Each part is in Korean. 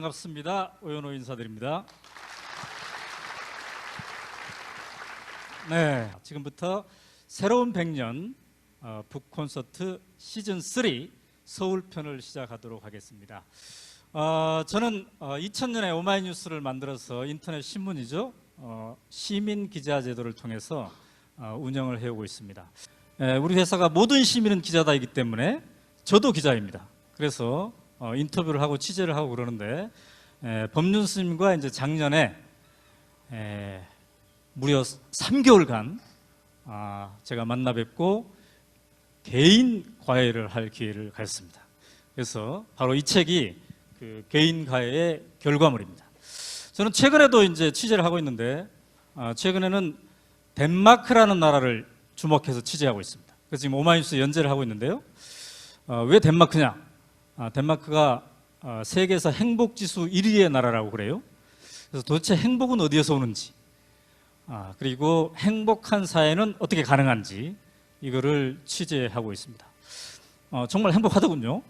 반갑습니다. 오연호 인사드립니다. 네, 지금부터 새로운 100년 북콘서트 시즌3 서울편을 시작하도록 하겠습니다. 저는 2000년에 오마이뉴스를 만들어서 인터넷 신문이죠. 시민 기자 제도를 통해서 운영을 해오고 있습니다. 우리 회사가 모든 시민은 기자다이기 때문에 저도 기자입니다. 그래서 인터뷰를 하고 취재를 하고 그러는데 법륜 스님과 이제 작년에 무려 3개월간 제가 만나 뵙고 개인 과외를 할 기회를 가졌습니다. 그래서 바로 이 책이 그 개인 과외의 결과물입니다. 저는 최근에도 이제 취재를 하고 있는데 최근에는 덴마크라는 나라를 주목해서 취재하고 있습니다. 그래서 지금 오마이뉴스 연재를 하고 있는데요. 왜 덴마크냐? 덴마크가 세계에서 행복지수 1위의 나라라고 그래요. 그래서 도대체 행복은 어디에서 오는지, 그리고 행복한 사회는 어떻게 가능한지 이거를 취재하고 있습니다. 정말 행복하더군요.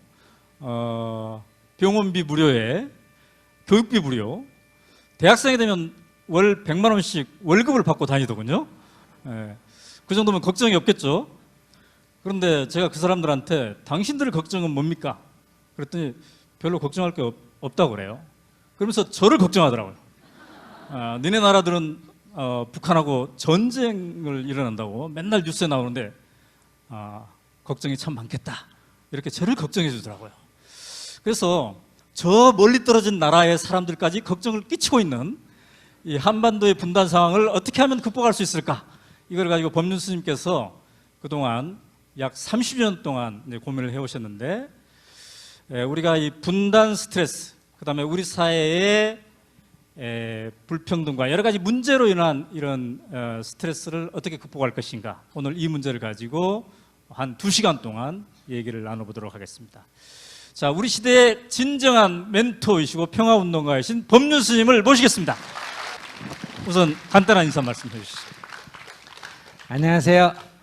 병원비 무료에 교육비 무료, 대학생이 되면 월 100만 원씩 월급을 받고 다니더군요. 그 정도면 걱정이 없겠죠. 그런데 제가 그 사람들한테 당신들의 걱정은 뭡니까? 그랬더니 별로 걱정할 게 없다고 그래요. 그러면서 저를 걱정하더라고요. 니네 나라들은 북한하고 전쟁을 일어난다고 맨날 뉴스에 나오는데 걱정이 참 많겠다, 이렇게 저를 걱정해 주더라고요. 그래서 저 멀리 떨어진 나라의 사람들까지 걱정을 끼치고 있는 이 한반도의 분단 상황을 어떻게 하면 극복할 수 있을까, 이걸 가지고 법륜 스님께서 그동안 약 30년 동안 고민을 해오셨는데, 우리가 이 분단 스트레스, 그 다음에 우리 사회의 불평등과 여러 가지 문제로 인한 이런 스트레스를 어떻게 극복할 것인가, 오늘 이 문제를 가지고 한 2시간 동안 얘기를 나눠보도록 하겠습니다. 자, 우리 시대의 진정한 멘토이시고 평화운동가이신 법륜 스님을 모시겠습니다. 우선 간단한 인사 말씀해 주시죠. 안녕하세요.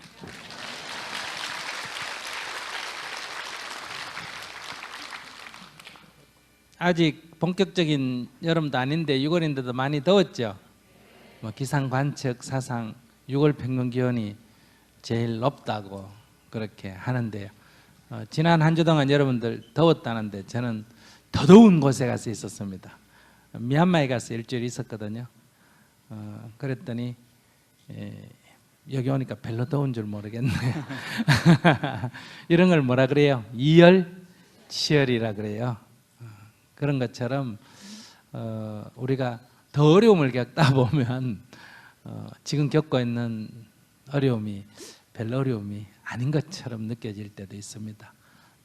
아직 본격적인 여름도 아닌데 6월인데도 많이 더웠죠. 기상 관측 사상 6월 평균 기온이 제일 높다고 그렇게 하는데요. 지난 한 주 동안 여러분들 더웠다는데 저는 더 더운 곳에 가서 있었습니다. 미얀마에 가서 일주일 있었거든요. 그랬더니 여기 오니까 별로 더운 줄 모르겠네요. 이런 걸 뭐라 그래요? 이열치열이라 그래요. 그런 것처럼 우리가 더 어려움을 겪다 보면 지금 겪고 있는 어려움이 별 어려움이 아닌 것처럼 느껴질 때도 있습니다.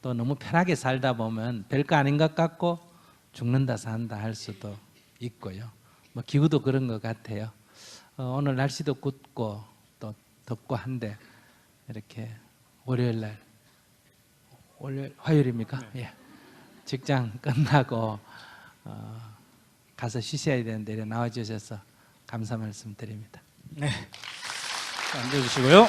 또 너무 편하게 살다 보면 별거 아닌 것 같고 죽는다 산다 할 수도 있고요. 기후도 그런 것 같아요. 오늘 날씨도 굿고 또 덥고 한데 이렇게 월요일 화요일입니까? 네. 예. 직장 끝나고 가서 쉬셔야 되는데 이렇게 나와주셔서 감사 말씀드립니다. 네, 앉아주시고요.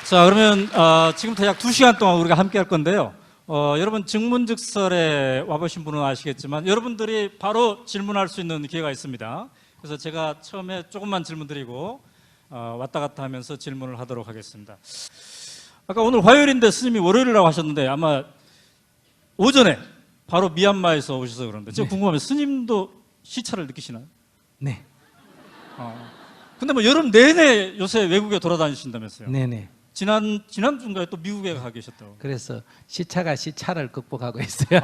자, 그러면 지금부터 약 2시간 동안 우리가 함께 할 건데요. 여러분 증문즉설에 와보신 분은 아시겠지만 여러분들이 바로 질문할 수 있는 기회가 있습니다. 그래서 제가 처음에 조금만 질문 드리고 왔다 갔다 하면서 질문을 하도록 하겠습니다. 아까 오늘 화요일인데 스님이 월요일이라고 하셨는데 아마 오전에 바로 미얀마에서 오셔서 그러는데 제가 궁금하면 스님도 시차를 느끼시나요? 네. 근데 뭐 여름 내내 요새 외국에 돌아다니신다면서요? 네네. 지난주인가에 또 미국에 가 계셨다고. 그래서 시차가 시차를 극복하고 있어요.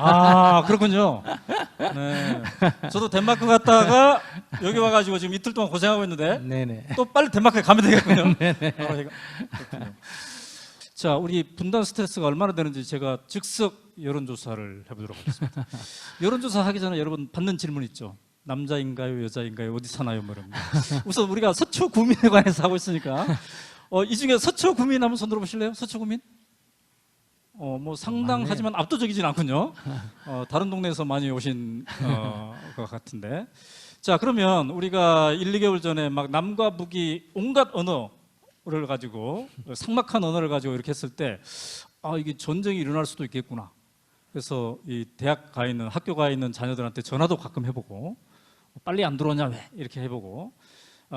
그렇군요. 네. 저도 덴마크 갔다가 여기 와가지고 지금 이틀 동안 고생하고 있는데 네네. 또 빨리 덴마크에 가면 되겠군요. 네네. 그렇군요. 자, 우리 분단 스트레스가 얼마나 되는지 제가 즉석 여론조사를 해보도록 하겠습니다. 여론조사 하기 전에 여러분 받는 질문 있죠? 남자인가요? 여자인가요? 어디 사나요? 뭐 이런 거. 우선 우리가 서초 구민에 관해서 하고 있으니까 이 중에 서초 구민 한번 손 들어보실래요? 서초 구민? 뭐 상당하지만 압도적이진 않군요. 다른 동네에서 많이 오신 것 같은데. 자, 그러면 우리가 1, 2개월 전에 막 남과 북이 온갖 언어를 가지고 삭막한 언어를 가지고 이렇게 했을 때 이게 전쟁이 일어날 수도 있겠구나. 그래서 이 대학 가 있는 학교 가 있는 자녀들한테 전화도 가끔 해보고 빨리 안 들어오냐 왜 이렇게 해보고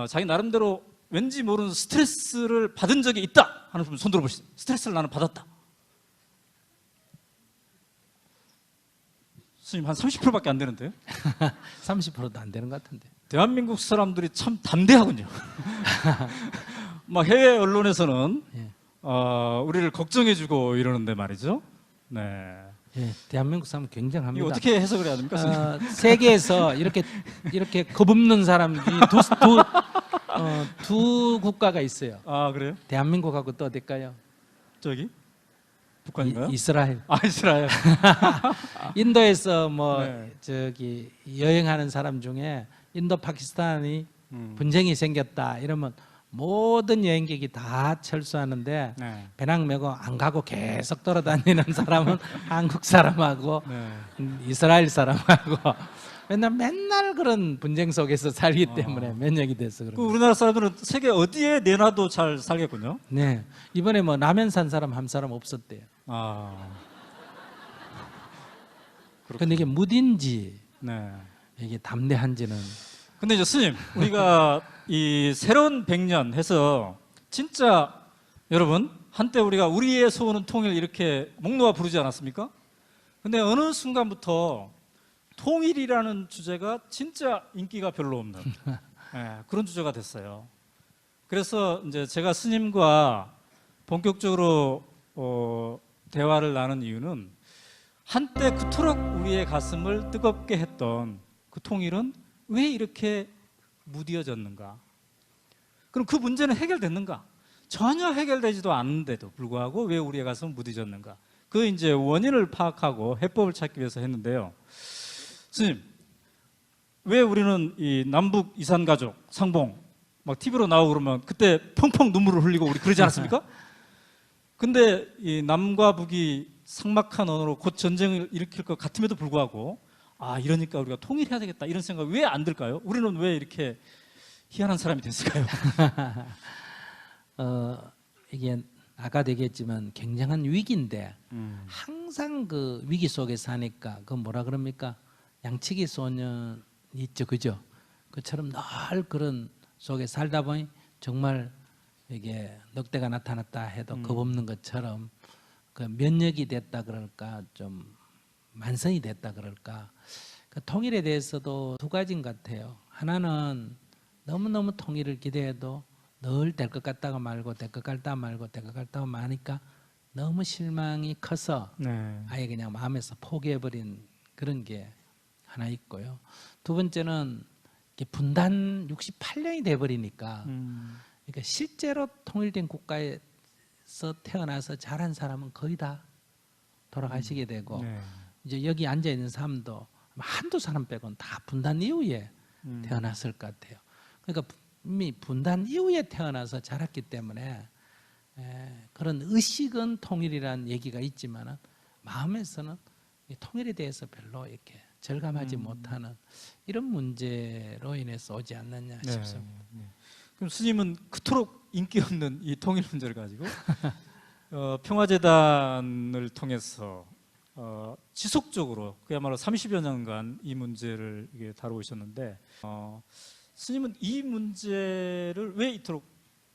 자기 나름대로 왠지 모르는 스트레스를 받은 적이 있다 하는 분 손 들어보시죠. 스트레스를 나는 받았다. 스님 한 30%밖에 안 되는데요. 30%도 안 되는 것 같은데. 대한민국 사람들이 참 담대하군요. 막 해외 언론에서는 예. 우리를 걱정해주고 이러는데 말이죠. 네. 예, 대한민국 사람 이거 굉장합니다. 어떻게 해석을 해야 됩니까? 스님? 세계에서 이렇게 겁없는 사람이 두 국가가 있어요. 아 그래요? 대한민국하고 또 어딜까요? 저기 북한인가요? 이스라엘. 이스라엘. 인도에서 뭐 네. 저기 여행하는 사람 중에 인도 파키스탄이 분쟁이 생겼다 이러면 모든 여행객이 다 철수하는데 네. 배낭 메고 안 가고 계속 돌아다니는 사람은 한국 사람하고 네. 이스라엘 사람하고 맨날 그런 분쟁 속에서 살기 때문에 면역이 돼서 그런 그 거예요. 우리나라 사람들은 세계 어디에 내놔도 잘 살겠군요. 네, 이번에 뭐 라면 산 사람 한 사람 없었대요. 아. 근데 이게 무딘지 네. 이게 담대한지는 근데 이제 스님, 우리가 이 새로운 100년 해서 진짜 여러분 한때 우리가 우리의 소원은 통일 이렇게 목 놓아 부르지 않았습니까? 근데 어느 순간부터 통일이라는 주제가 진짜 인기가 별로 없는 그런 주제가 됐어요. 그래서 이제 제가 스님과 본격적으로 대화를 나눈 이유는 한때 그토록 우리의 가슴을 뜨겁게 했던 그 통일은 왜 이렇게 무뎌졌는가? 그럼 그 문제는 해결됐는가? 전혀 해결되지도 않는데도 불구하고 왜 우리의 가슴은 무뎌졌는가? 그 이제 원인을 파악하고 해법을 찾기 위해서 했는데요. 스님, 왜 우리는 이 남북 이산 가족 상봉 막 TV로 나오고 그러면 그때 펑펑 눈물을 흘리고 우리 그러지 않았습니까? 근데 이 남과 북이 삭막한 언어로 곧 전쟁을 일으킬 것 같음에도 불구하고 이러니까 우리가 통일해야 되겠다 이런 생각 왜 안 들까요? 우리는 왜 이렇게 희한한 사람이 됐을까요? 이게 아까도 얘기했지만 굉장한 위기인데 항상 그 위기 속에 사니까 그 뭐라 그럽니까? 양치기 소년 있죠, 그죠? 그처럼 늘 그런 속에 살다 보니 정말 이게 늑대가 나타났다 해도 겁없는 것처럼 그 면역이 됐다 그럴까 좀 만성이 됐다 그럴까 그 통일에 대해서도 두 가지인 것 같아요. 하나는 너무너무 통일을 기대해도 늘 될 것 같다가 말고 될 것 같다 말고 될 것 같다가 마니까 너무 실망이 커서 네. 아예 그냥 마음에서 포기해버린 그런 게 하나 있고요. 두 번째는 이게 분단 68년이 돼버리니까 그러니까 실제로 통일된 국가에서 태어나서 자란 사람은 거의 다 돌아가시게 되고 네. 이제 여기 앉아 있는 사람도 한두 사람 빼고는 다 분단 이후에 태어났을 것 같아요. 그러니까 이미 분단 이후에 태어나서 자랐기 때문에 그런 의식은 통일이라는 얘기가 있지만 마음에서는 이 통일에 대해서 별로 이렇게 절감하지 못하는 이런 문제로 인해서 오지 않느냐 싶습니다. 네. 그럼 스님은 그토록 인기 없는 이 통일 문제를 가지고 평화재단을 통해서 지속적으로 그야말로 30여 년간 이 문제를 이게 다루셨는데 스님은 이 문제를 왜 이토록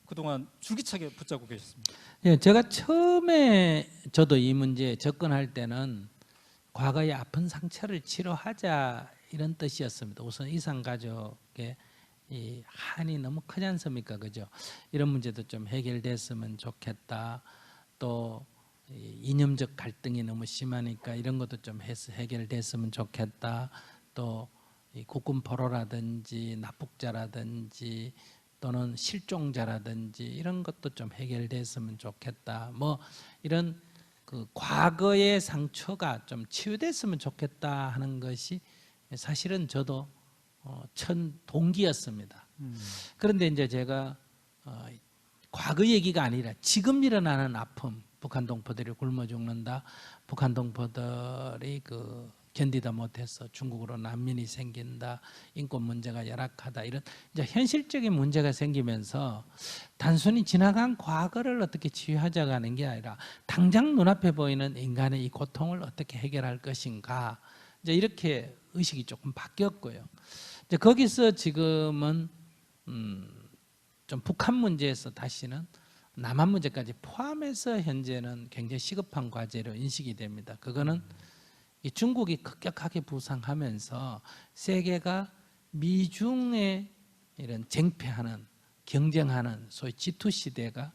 그동안 줄기차게 붙잡고 계셨습니까? 예, 제가 처음에 저도 이 문제에 접근할 때는 과거의 아픈 상처를 치료하자 이런 뜻이었습니다. 우선 이산 가족의 이 한이 너무 크지 않습니까, 그죠? 이런 문제도 좀 해결됐으면 좋겠다. 또 이념적 갈등이 너무 심하니까 이런 것도 좀 해결됐으면 좋겠다. 또 국군 포로라든지 납북자라든지 또는 실종자라든지 이런 것도 좀 해결됐으면 좋겠다. 뭐 이런 그 과거의 상처가 좀 치유됐으면 좋겠다 하는 것이 사실은 저도 첫 동기였습니다. 그런데 이제 제가 과거 얘기가 아니라 지금 일어나는 아픔, 북한 동포들이 굶어 죽는다, 북한 동포들이 그 견디다 못해서 중국으로 난민이 생긴다, 인권 문제가 열악하다, 이런 이제 현실적인 문제가 생기면서 단순히 지나간 과거를 어떻게 치유하자가는 게 아니라 당장 눈앞에 보이는 인간의 이 고통을 어떻게 해결할 것인가, 이제 이렇게 의식이 조금 바뀌었고요. 이제 거기서 지금은 좀 북한 문제에서 다시는 남한 문제까지 포함해서 현재는 굉장히 시급한 과제로 인식이 됩니다. 그거는 이 중국이 급격하게 부상하면서 세계가 미중의 이런 쟁패하는, 경쟁하는 소위 G2 시대가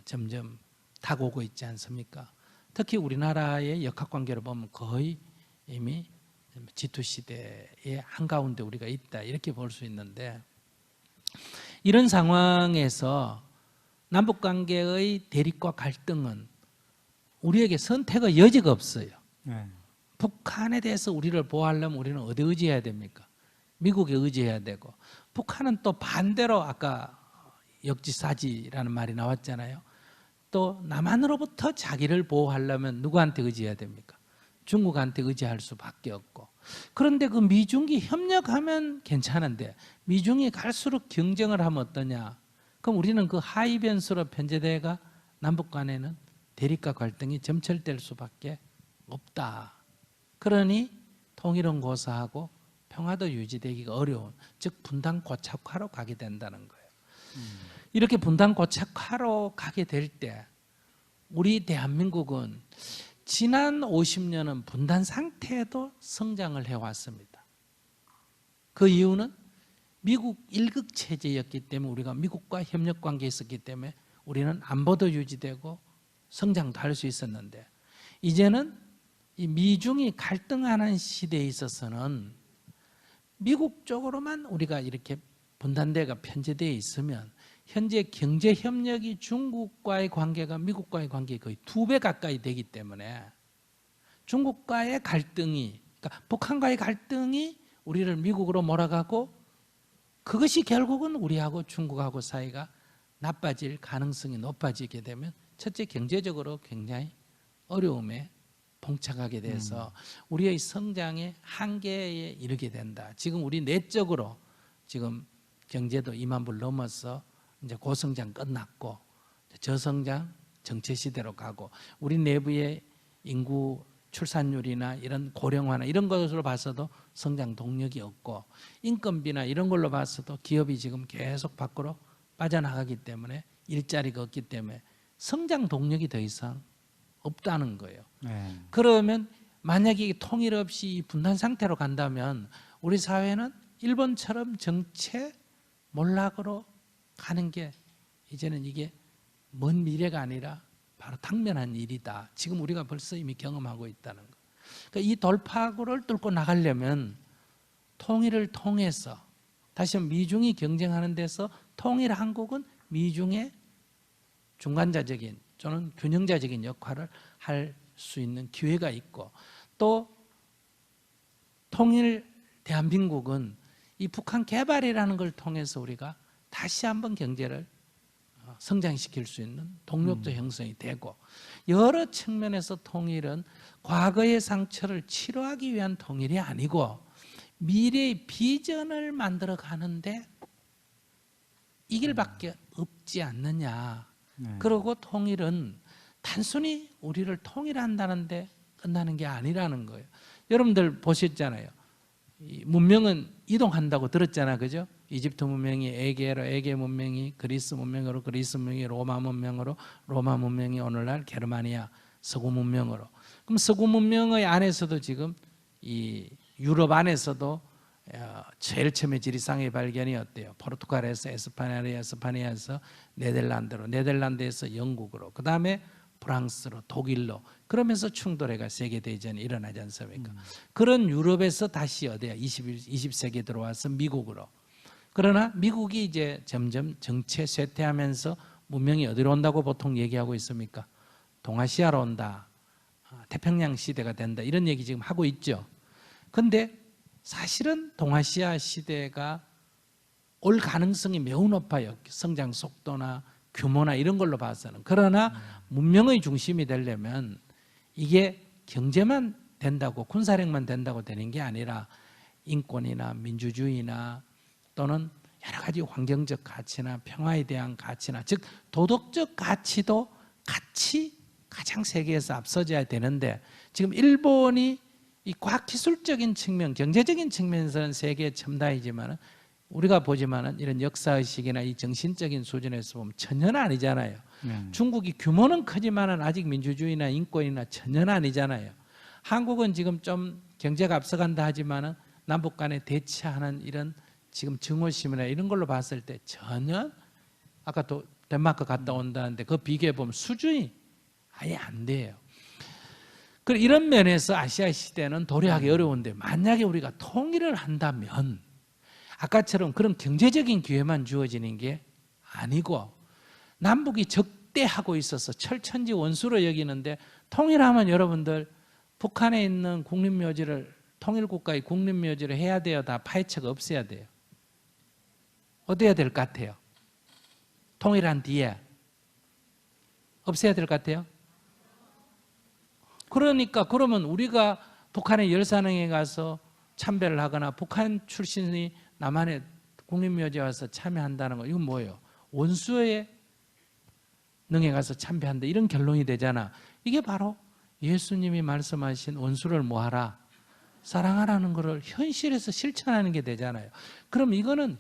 점점 다가오고 있지 않습니까? 특히 우리나라의 역학관계를 보면 거의 이미 G2 시대의 한가운데 우리가 있다, 이렇게 볼 수 있는데, 이런 상황에서 남북관계의 대립과 갈등은 우리에게 선택의 여지가 없어요. 네. 북한에 대해서 우리를 보호하려면 우리는 어디 의지해야 됩니까? 미국에 의지해야 되고, 북한은 또 반대로 아까 역지사지라는 말이 나왔잖아요. 또 남한으로부터 자기를 보호하려면 누구한테 의지해야 됩니까? 중국한테 의지할 수밖에 없고. 그런데 그 미중이 협력하면 괜찮은데 미중이 갈수록 경쟁을 하면 어떠냐? 그럼 우리는 그 하위 변수로 편제대가 남북 간에는 대립과 갈등이 점철될 수밖에 없다. 그러니 통일은 고사하고 평화도 유지되기가 어려운, 즉 분단 고착화로 가게 된다는 거예요. 이렇게 분단 고착화로 가게 될 때 우리 대한민국은 지난 50년은 분단 상태에도 성장을 해왔습니다. 그 이유는 미국 일극 체제였기 때문에, 우리가 미국과 협력 관계에 있었기 때문에 우리는 안보도 유지되고 성장도 할 수 있었는데, 이제는 이 미중이 갈등하는 시대에 있어서는 미국 쪽으로만 우리가 이렇게 분단대가 편제되어 있으면 현재 경제 협력이 중국과의 관계가 미국과의 관계에 거의 2배 가까이 되기 때문에 중국과의 갈등이, 그러니까 북한과의 갈등이 우리를 미국으로 몰아가고, 그것이 결국은 우리하고 중국하고 사이가 나빠질 가능성이 높아지게 되면 첫째, 경제적으로 굉장히 어려움에 봉착하게 돼서 우리의 성장의 한계에 이르게 된다. 지금 우리 내적으로 지금 경제도 2만 불 넘어서 이제 고성장 끝났고 저성장 정체 시대로 가고, 우리 내부의 인구 출산율이나 이런 고령화나 이런 것으로 봐서도 성장 동력이 없고, 인건비나 이런 걸로 봐서도 기업이 지금 계속 밖으로 빠져나가기 때문에 일자리가 없기 때문에 성장 동력이 더 이상 없다는 거예요. 네. 그러면 만약에 통일 없이 분단 상태로 간다면 우리 사회는 일본처럼 정체 몰락으로 가는 게 이제는 이게 먼 미래가 아니라 바로 당면한 일이다. 지금 우리가 벌써 이미 경험하고 있다는 거. 그러니까 이 돌파구를 뚫고 나가려면 통일을 통해서, 다시 한번 미중이 경쟁하는 데서 통일 한국은 미중의 중간자적인 또는 균형자적인 역할을 할 수 있는 기회가 있고, 또 통일 대한민국은 이 북한 개발이라는 걸 통해서 우리가 다시 한번 경제를 성장시킬 수 있는 동력도 형성이 되고, 여러 측면에서 통일은 과거의 상처를 치료하기 위한 통일이 아니고 미래의 비전을 만들어 가는데 이 길밖에 없지 않느냐. 네. 그리고 통일은 단순히 우리를 통일한다는데 끝나는 게 아니라는 거예요. 여러분들 보셨잖아요. 이 문명은 이동한다고 들었잖아, 그죠? 이집트 문명이 에게로, 에게 문명이 그리스 문명으로, 그리스 문명이 로마 문명으로, 로마 문명이 오늘날 게르마니아 서구 문명으로. 그럼 서구 문명의 안에서도 지금 이 유럽 안에서도 제일 처음에 지리상의 발견이 어때요? 포르투갈에서 에스파냐에서 네덜란드로, 네덜란드에서 영국으로, 그 다음에 프랑스로, 독일로, 그러면서 충돌해가 세계대전이 일어나지 않습니까? 그런 유럽에서 다시 어디야? 20세기에 들어와서 미국으로. 그러나 미국이 이제 점점 정체 쇠퇴하면서 문명이 어디로 온다고 보통 얘기하고 있습니까? 동아시아로 온다. 태평양 시대가 된다. 이런 얘기 지금 하고 있죠. 근데 사실은 동아시아 시대가 올 가능성이 매우 높아요. 성장 속도나 규모나 이런 걸로 봐서는. 그러나 문명의 중심이 되려면 이게 경제만 된다고, 군사력만 된다고 되는 게 아니라 인권이나 민주주의나 또는 여러 가지 환경적 가치나 평화에 대한 가치나, 즉 도덕적 가치도 같이 가장 세계에서 앞서져야 되는데, 지금 일본이 이 과학기술적인 측면, 경제적인 측면에서는 세계 첨단이지만 우리가 보지만은 이런 역사의식이나 이 정신적인 수준에서 보면 전혀 아니잖아요. 중국이 규모는 크지만은 아직 민주주의나 인권이나 전혀 아니잖아요. 한국은 지금 좀 경제가 앞서간다 하지만은 남북 간에 대치하는 이런 지금 증오심이나 이런 걸로 봤을 때 전혀, 아까 또 덴마크 갔다 온다는데 그 비교해 보면 수준이 아예 안 돼요. 그리고 이런 면에서 아시아 시대는 도래하기 어려운데, 만약에 우리가 통일을 한다면 아까처럼 그런 경제적인 기회만 주어지는 게 아니고, 남북이 적대하고 있어서 철천지 원수로 여기는데, 통일하면 여러분들 북한에 있는 국립묘지를, 통일국가의 국립묘지를 해야 돼요? 다 파헤쳐가 없애야 돼요? 어때야 될 것 같아요? 통일한 뒤에 없애야 될 것 같아요? 그러니까 그러면 우리가 북한의 열산항에 가서 참배를 하거나 북한 출신이 남한의 국립묘지에 와서 참여한다는 거, 이건 뭐예요? 원수의 능에 가서 참배한다, 이런 결론이 되잖아. 이게 바로 예수님이 말씀하신 원수를 뭐하라? 사랑하라는 것을 현실에서 실천하는 게 되잖아요. 그럼 이거는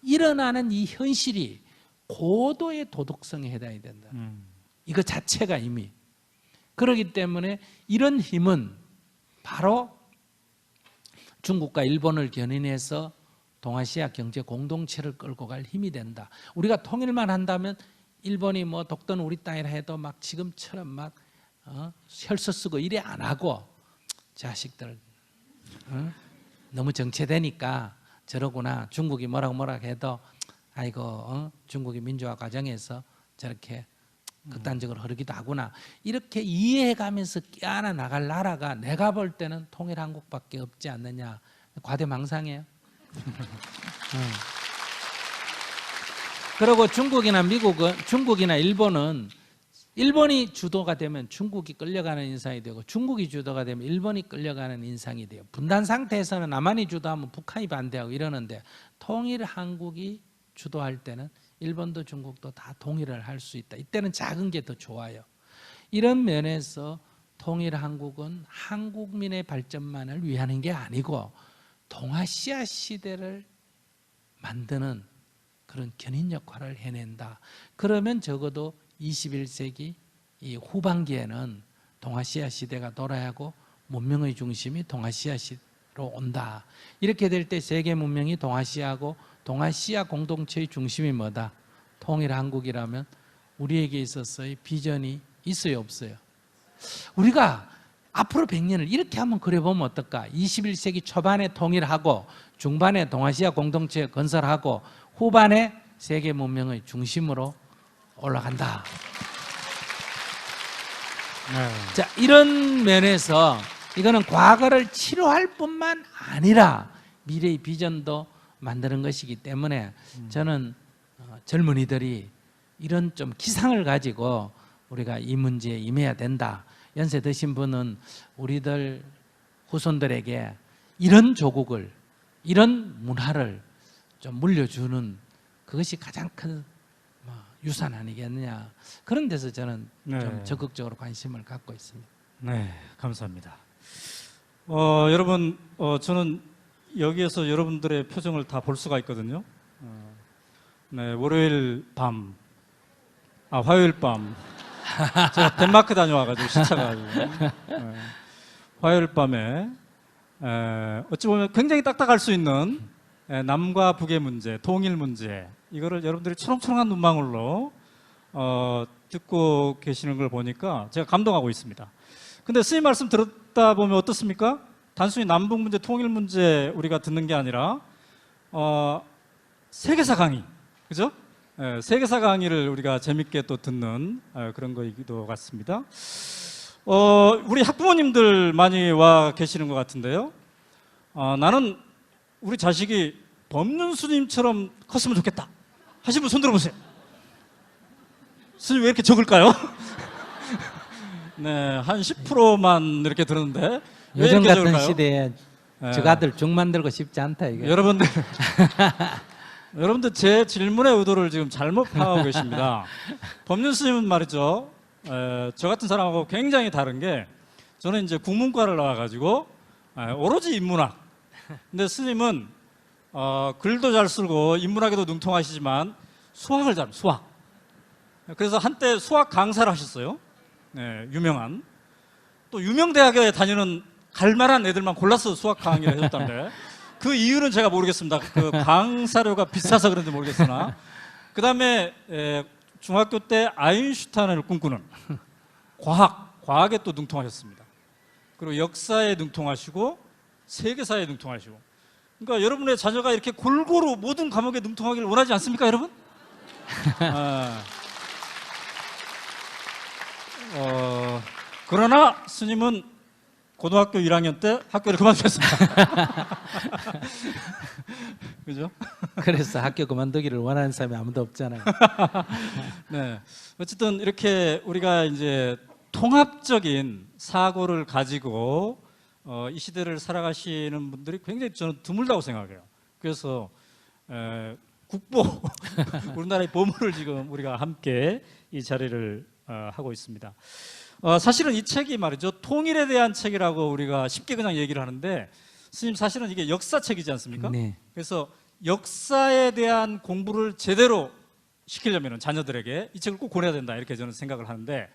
일어나는 이 현실이 고도의 도덕성에 해당이 된다. 이거 자체가 이미. 그렇기 때문에 이런 힘은 바로 중국과 일본을 견인해서 동아시아 경제 공동체를 끌고 갈 힘이 된다. 우리가 통일만 한다면 일본이 뭐 독도는 우리 땅이라 해도 막 지금처럼 막 혈서 쓰고 이래 안 하고, 자식들 너무 정체되니까 저러구나, 중국이 뭐라고 해도 아이고 중국이 민주화 과정에서 저렇게 극단적으로 흐르기도 하구나, 이렇게 이해해가면서 끼안아 나갈 나라가 내가 볼 때는 통일한국밖에 없지 않느냐. 과대망상이에요. 그리고 중국이나 미국은, 중국이나 일본은 일본이 주도가 되면 중국이 끌려가는 인상이 되고, 중국이 주도가 되면 일본이 끌려가는 인상이 돼요. 분단 상태에서는 남한이 주도하면 북한이 반대하고 이러는데, 통일 한국이 주도할 때는 일본도 중국도 다 동의를 할 수 있다. 이때는 작은 게 더 좋아요. 이런 면에서 통일 한국은 한국민의 발전만을 위하는 게 아니고 동아시아 시대를 만드는 그런 견인 역할을 해낸다. 그러면 적어도 21세기 이 후반기에는 동아시아 시대가 돌아야고 문명의 중심이 동아시아 시대로 온다. 이렇게 될 때 세계 문명이 동아시아고, 동아시아 공동체의 중심이 뭐다? 통일 한국이라면 우리에게 있어서의 비전이 있어요, 없어요? 우리가 앞으로 100년을 이렇게 한번 그려보면 어떨까? 21세기 초반에 통일하고, 중반에 동아시아 공동체 건설하고, 후반에 세계 문명의 중심으로 올라간다. 자, 이런 면에서 이거는 과거를 치료할 뿐만 아니라 미래의 비전도 만드는 것이기 때문에 저는 젊은이들이 이런 좀 기상을 가지고 우리가 이 문제에 임해야 된다. 연세 드신 분은 우리들 후손들에게 이런 조국을, 이런 문화를 좀 물려주는 그것이 가장 큰 유산 아니겠느냐. 그런 데서 저는 좀 적극적으로 관심을 갖고 있습니다. 네, 감사합니다. 여러분, 저는 여기에서 여러분들의 표정을 다 볼 수가 있거든요. 네, 월요일 밤, 화요일 밤, 제가 덴마크 다녀와가지고 시차가 화요일 밤에 어찌 보면 굉장히 딱딱할 수 있는 남과 북의 문제, 통일 문제, 이거를 여러분들이 초롱초롱한 눈망울로 듣고 계시는 걸 보니까 제가 감동하고 있습니다. 근데 스님 말씀 들었다 보면 어떻습니까? 단순히 남북 문제, 통일 문제 우리가 듣는 게 아니라 세계사 강의, 그죠? 세계사 강의를 우리가 재밌게 또 듣는 그런 거이기도 같습니다. 우리 학부모님들 많이 와 계시는 것 같은데요. 나는 우리 자식이 법륜 스님처럼 컸으면 좋겠다 하신 분 손 들어보세요. 스님 왜 이렇게 적을까요? 네, 한 10%만 이렇게 들었는데 왜 요즘 이렇게 같은 적을까요? 시대에 예. 저가들 죽 만들고 싶지 않다 이거. 여러분들 여러분들 제 질문의 의도를 지금 잘못 파악하고 계십니다. 법륜 스님은 말이죠. 저 같은 사람하고 굉장히 다른 게 저는 이제 국문과를 나와가지고 오로지 인문학. 근데 스님은 글도 잘 쓰고 인문학에도 능통하시지만 수학을 잘합니다. 수학. 그래서 한때 수학 강사를 하셨어요. 네, 유명한. 또 유명 대학에 다니는 갈만한 애들만 골라서 수학 강의를 해줬다는데 그 이유는 제가 모르겠습니다. 그 강사료가 비싸서 그런지 모르겠으나 그 다음에 중학교 때 아인슈타인을 꿈꾸는 과학에 또 능통하셨습니다. 그리고 역사에 능통하시고 세계사에 능통하시고 그러니까 여러분의 자녀가 이렇게 골고루 모든 과목에 능통하기를 원하지 않습니까, 여러분? 그러나 스님은 고등학교 1학년 때 학교를 그만두셨습니다. 그죠? 그래서 학교 그만두기를 원하는 사람이 아무도 없잖아요. 네. 어쨌든 이렇게 우리가 이제 통합적인 사고를 가지고 이 시대를 살아가시는 분들이 굉장히 저는 드물다고 생각해요. 그래서 국보 우리나라의 보물을 지금 우리가 함께 이 자리를 하고 있습니다. 사실은 이 책이 말이죠. 통일에 대한 책이라고 우리가 쉽게 그냥 얘기를 하는데 스님 사실은 이게 역사책이지 않습니까? 네. 그래서 역사에 대한 공부를 제대로 시키려면 자녀들에게 이 책을 꼭 권해야 된다 이렇게 저는 생각을 하는데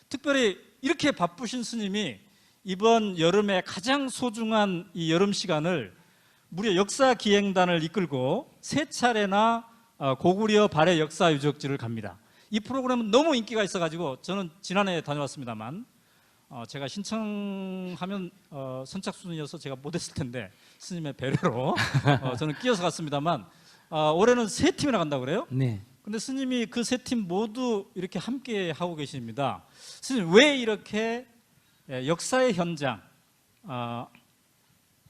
특별히 이렇게 바쁘신 스님이 이번 여름에 가장 소중한 이 여름 시간을 무려 역사 기행단을 이끌고 3차례나 고구려 발해 역사 유적지를 갑니다. 이 프로그램은 너무 인기가 있어가지고 저는 지난해 다녀왔습니다만 제가 신청하면 선착순이어서 제가 못했을 텐데 스님의 배려로 저는 끼어서 갔습니다만 올해는 3팀이나 간다고 그래요? 네. 근데 스님이 그 3팀 모두 이렇게 함께 하고 계십니다. 스님 왜 이렇게 역사의 현장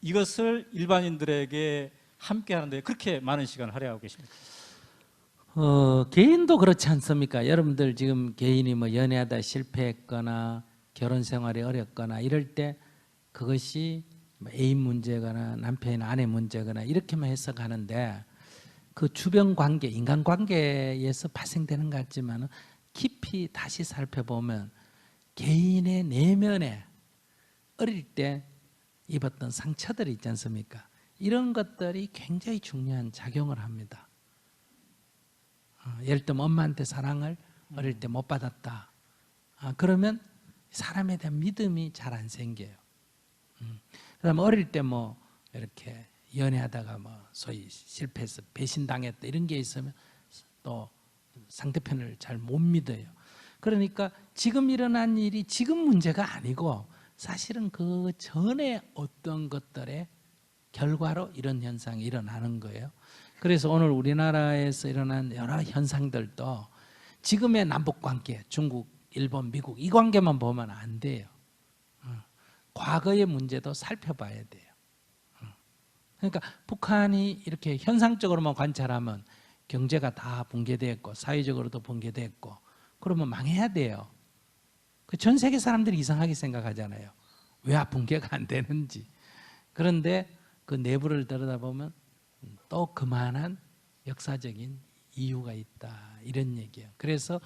이것을 일반인들에게 함께 하는데 그렇게 많은 시간을 할애하고 계십니까? 개인도 그렇지 않습니까? 여러분들 지금 개인이 뭐 연애하다 실패했거나 결혼 생활이 어렵거나 이럴 때 그것이 뭐 애인 문제거나 남편이나 아내 문제거나 이렇게만 해석하는데 그 주변 관계, 인간 관계에서 발생되는 것 같지만 깊이 다시 살펴보면 개인의 내면에 어릴 때 입었던 상처들이 있지 않습니까? 이런 것들이 굉장히 중요한 작용을 합니다. 예를 들면 엄마한테 사랑을 어릴 때 못 받았다. 그러면 사람에 대한 믿음이 잘 안 생겨요. 그다음에 어릴 때 뭐 이렇게 연애하다가 뭐 소위 실패해서 배신당했다 이런 게 있으면 또 상대편을 잘 못 믿어요. 그러니까 지금 일어난 일이 지금 문제가 아니고 사실은 그 전에 어떤 것들의 결과로 이런 현상이 일어나는 거예요. 그래서 오늘 우리나라에서 일어난 여러 현상들도 지금의 남북관계, 중국, 일본, 미국 이 관계만 보면 안 돼요. 과거의 문제도 살펴봐야 돼요. 그러니까 북한이 이렇게 현상적으로만 관찰하면 경제가 다 붕괴됐고 사회적으로도 붕괴됐고 그러면 망해야 돼요. 전 세계 사람들이 이상하게 생각하잖아요. 왜 붕괴가 안 되는지. 그런데 그 내부를 들여다보면 또 그만한 역사적인 이유가 있다 이런 얘기예요. 그래서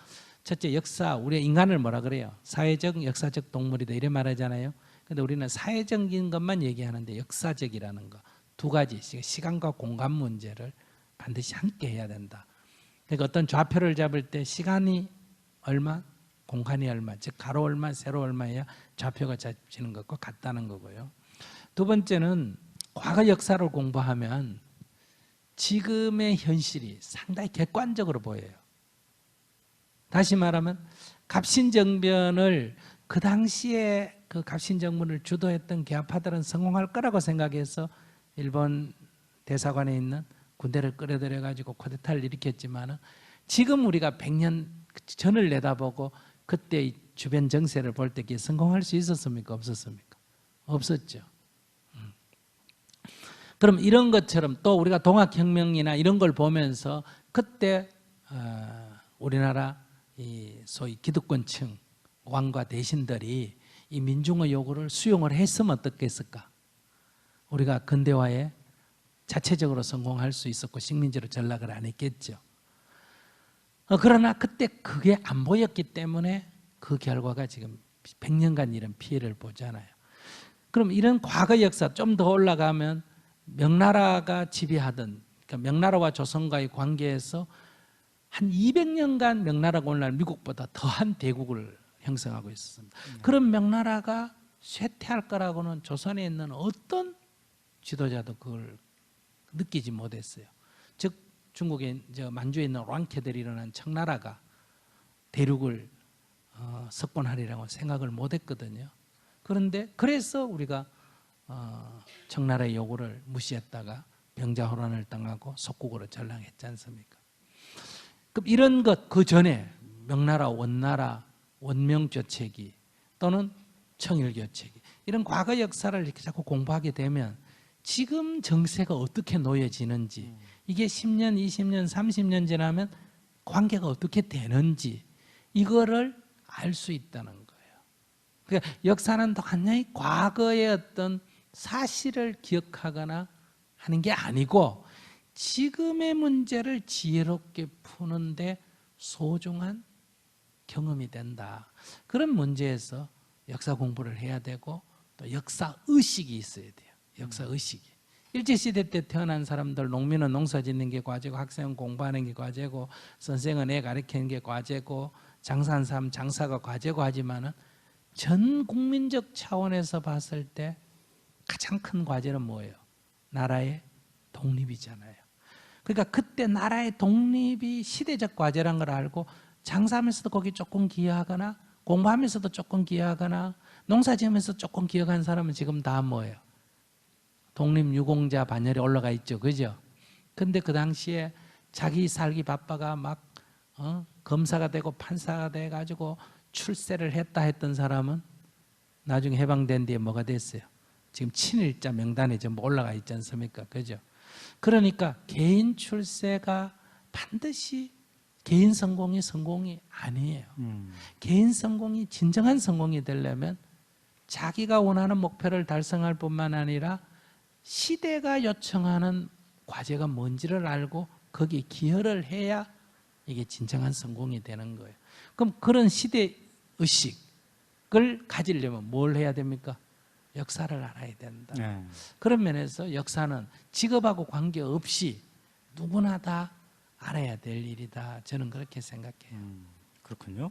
첫째 역사, 우리 인간을 뭐라 그래요? 사회적, 역사적 동물이다 이런 말하잖아요. 근데 우리는 사회적인 것만 얘기하는데 역사적이라는 거 두 가지, 시간과 공간 문제를 반드시 함께 해야 된다. 그러니까 어떤 좌표를 잡을 때 시간이 얼마, 공간이 얼마, 즉 가로 얼마, 세로 얼마야 좌표가 잡히는 것과 같다는 거고요. 두 번째는 과거 역사를 공부하면 지금의 현실이 상당히 객관적으로 보여요. 다시 말하면 갑신정변을 그 당시에 그 갑신정변을 주도했던 계파들은 성공할 거라고 생각해서 일본 대사관에 있는 군대를 끌어들여 가지고 쿠데타를 일으켰지만 지금 우리가 100년 전을 내다보고 그때 주변 정세를 볼 때 성공할 수 있었습니까? 없었습니까? 없었죠. 그럼 이런 것처럼 또 우리가 동학혁명이나 이런 걸 보면서 그때 우리나라 이 소위 기득권층 왕과 대신들이 이 민중의 요구를 수용을 했으면 어떻겠을까? 우리가 근대화에 자체적으로 성공할 수 있었고 식민지로 전락을 안 했겠죠. 그러나 그때 그게 안 보였기 때문에 그 결과가 지금 100년간 이런 피해를 보잖아요. 그럼 이런 과거 역사 좀 더 올라가면 명나라가 지배하던, 그러니까 명나라와 조선과의 관계에서 한 200년간 명나라가 오늘날 미국보다 더한 대국을 형성하고 있었습니다. 그런 명나라가 쇠퇴할 거라고는 조선에 있는 어떤 지도자도 그걸 느끼지 못했어요. 즉 중국의 만주에 있는 랑캐들이라는 청나라가 대륙을 석권하리라고 생각을 못했거든요. 그런데 그래서 우리가 청나라의 요구를 무시했다가 병자호란을 당하고 속국으로 전락했지 않습니까? 그럼 이런 것 그 전에 명나라, 원나라, 원명조체기 또는 청일교체기 이런 과거 역사를 이렇게 자꾸 공부하게 되면 지금 정세가 어떻게 놓여지는지 이게 10년, 20년, 30년 지나면 관계가 어떻게 되는지 이거를 알 수 있다는 거예요. 그러니까 역사는 완전히 과거의 어떤 사실을 기억하거나 하는 게 아니고 지금의 문제를 지혜롭게 푸는데 소중한 경험이 된다. 그런 문제에서 역사 공부를 해야 되고 또 역사 의식이 있어야 돼요. 역사 의식이. 일제시대 때 태어난 사람들, 농민은 농사 짓는 게 과제고 학생은 공부하는 게 과제고 선생은 애 가르치는 게 과제고 장사하는 사람 장사가 과제고 하지만은 전 국민적 차원에서 봤을 때 가장 큰 과제는 뭐예요? 나라의 독립이잖아요. 그러니까 그때 나라의 독립이 시대적 과제란 걸 알고 장사하면서도 거기 조금 기여하거나 공부하면서도 조금 기여하거나 농사 지으면서 조금 기여한 사람은 지금 다 뭐예요? 독립유공자 반열에 올라가 있죠. 그죠? 근데 그 당시에 자기 살기 바빠가 막 검사가 되고 판사가 돼가지고 출세를 했다 했던 사람은 나중에 해방된 뒤에 뭐가 됐어요? 지금 친일자 명단에 전부 올라가 있지 않습니까? 그죠? 그러니까 개인 출세가 반드시 개인 성공이 성공이 아니에요. 개인 성공이 진정한 성공이 되려면 자기가 원하는 목표를 달성할 뿐만 아니라 시대가 요청하는 과제가 뭔지를 알고 거기에 기여를 해야 이게 진정한 성공이 되는 거예요. 그럼 그런 시대 의식을 가지려면 뭘 해야 됩니까? 역사를 알아야 된다. 네. 그런 면에서 역사는 직업하고 관계없이 누구나 다 알아야 될 일이다. 저는 그렇게 생각해요. 그렇군요.